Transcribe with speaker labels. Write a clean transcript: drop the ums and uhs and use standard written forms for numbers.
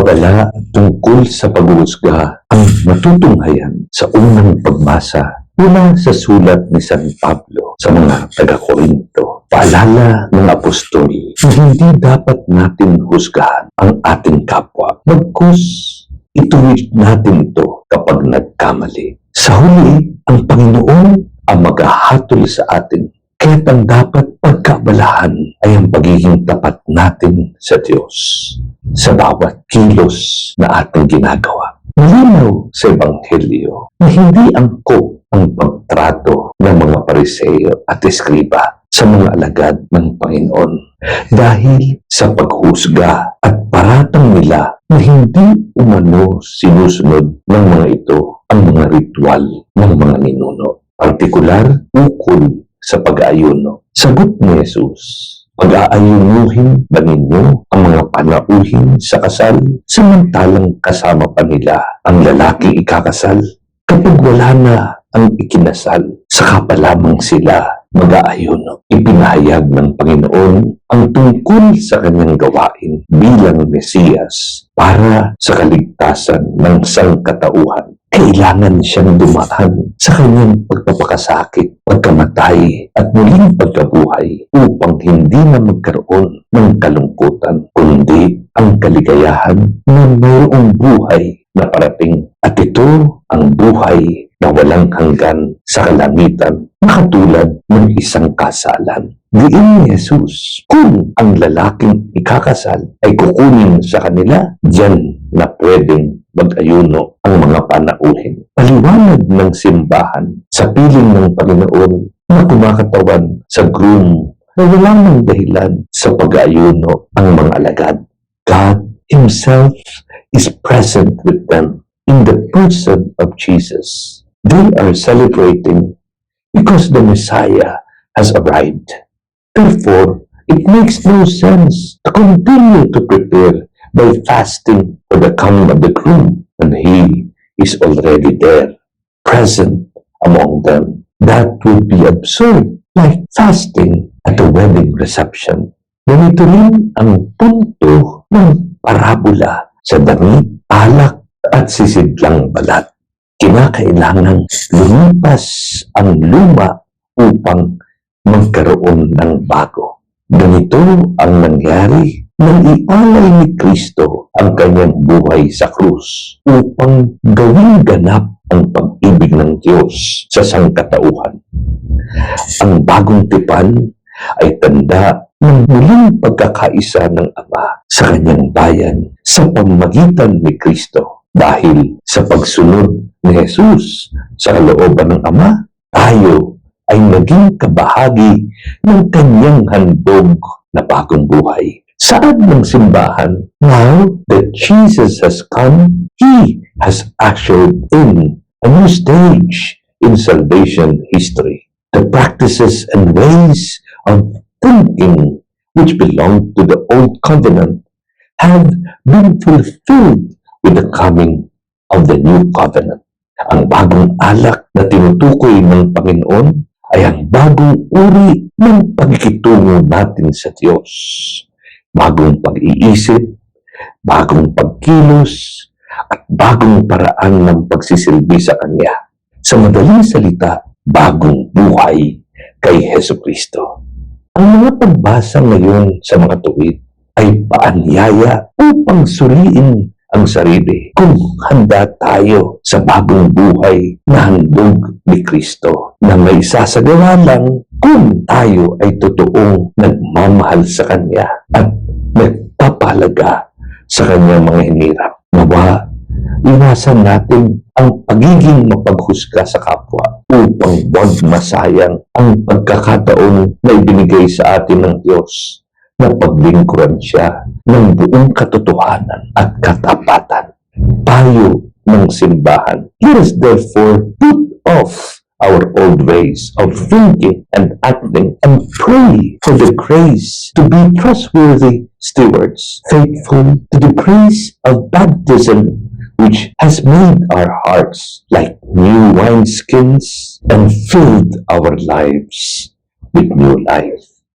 Speaker 1: babala tungkol sa paghuhusga ang matutunghayan sa unang pagbasa mula sa sulat ni San Pablo sa mga taga-Korinto. Paalala ng apostol na hindi dapat natin husgahan ang ating kapwa, bagkus ituwid natin ito kapag nagkamali. Sa huli, ang Panginoon ang maghahatol sa atin. Kaya't ang dapat pagkaabalahan ay ang pagiging tapat natin sa Diyos sa bawat kilos na ating ginagawa. Malinaw sa Ebanghelyo na hindi angkop ang pagtrato ng mga Pariseo at Eskriba sa mga alagad ng Panginoon dahil sa paghusga at paratang nila na hindi umano sinusunod ng mga ito ang mga ritual ng mga ninuno, partikular ukol sa pag-aayuno. Sagot ni Jesus, pag-aayunuhin ba ninyo ang mga panauhin sa kasal samantalang kasama pa nila ang lalaking ikakasal? Kapag wala na ang ikinasal, saka pa lamang sila mag-aayuno. Ipinahayag ng Panginoon ang tungkol sa kanyang gawain bilang Mesiyas para sa kaligtasan ng sangkatauhan. Kailangan siyang dumaan sa kanyang pagpapakasakit, pagkamatay at muling pagkabuhay upang hindi na magkaroon ng kalungkutan, kundi ang kaligayahan na mayroong buhay na parating. At ito ang buhay na walang hanggan sa kalangitan na katulad ng isang kasalan. Diin ni Jesus, kung ang lalaking ikakasal ay kukunin sa kanila, diyan na pwedeng mag-ayuno ang mga panauhin. Paliwanag ng simbahan sa piling ng Panginoon na kumakatawan sa groom na walang ng dahilan sa pag-ayuno ang mga alagad. God Himself is present with them in the person of Jesus. They are celebrating because the Messiah has arrived. Therefore, it makes no sense to continue to prepare by fasting for the coming of the groom, and he is already there, present among them. That would be absurd, like fasting at a wedding reception. Ganito rin ang punto ng parabola sa damit, alak at sisidlang balat. Kinakailangang lumipas ang luma upang magkaroon ng bago. Ganito ang nangyari nang ialay ni Kristo ang kanyang buhay sa krus upang gawing ganap ang pag-ibig ng Diyos sa sangkatauhan. Ang bagong tipan ay tanda ng muling pagkakaisa ng Ama sa kanyang bayan sa pamamagitan ni Kristo. Dahil sa pagsunod ni Jesus sa kalooban ng Ama, tayo ay naging kabahagi ng kanyang handog na bagong buhay. Saad ng simbahan, now that Jesus has come, He has ushered in a new stage in salvation history. The practices and ways of thinking which belong to the old covenant have been fulfilled with the coming of the new covenant. Ang bagong alak na tinutukoy ng Panginoon ay ang bagong uri ng pagkitungo natin sa Diyos. Bagong pag-iisip, bagong pagkilos, at bagong paraan ng pagsisilbi sa Kanya. Sa madaling salita, bagong buhay kay Hesukristo. Ang mga pagbasa ngayon sa mga tuwid ay paanyaya upang suriin ang sarili kung handa tayo sa bagong buhay na handog ni Kristo na may sasagawa lang kung tayo ay totoong nagmamahal sa Kanya at nagpapahalaga sa Kanyang mga hinirap. Nawa, iwasan natin ang pagiging mapaghusga sa kapwa upang huwag masayang ang pagkakataon na ibinigay sa atin ng Diyos na paglingkuran siya ng buong katotohanan at katapatan. Payo ng simbahan. Let us therefore put off our old ways of thinking and acting and pray for the grace to be trustworthy stewards, faithful to the grace of baptism, which has made our hearts like new wineskins and filled our lives with new life.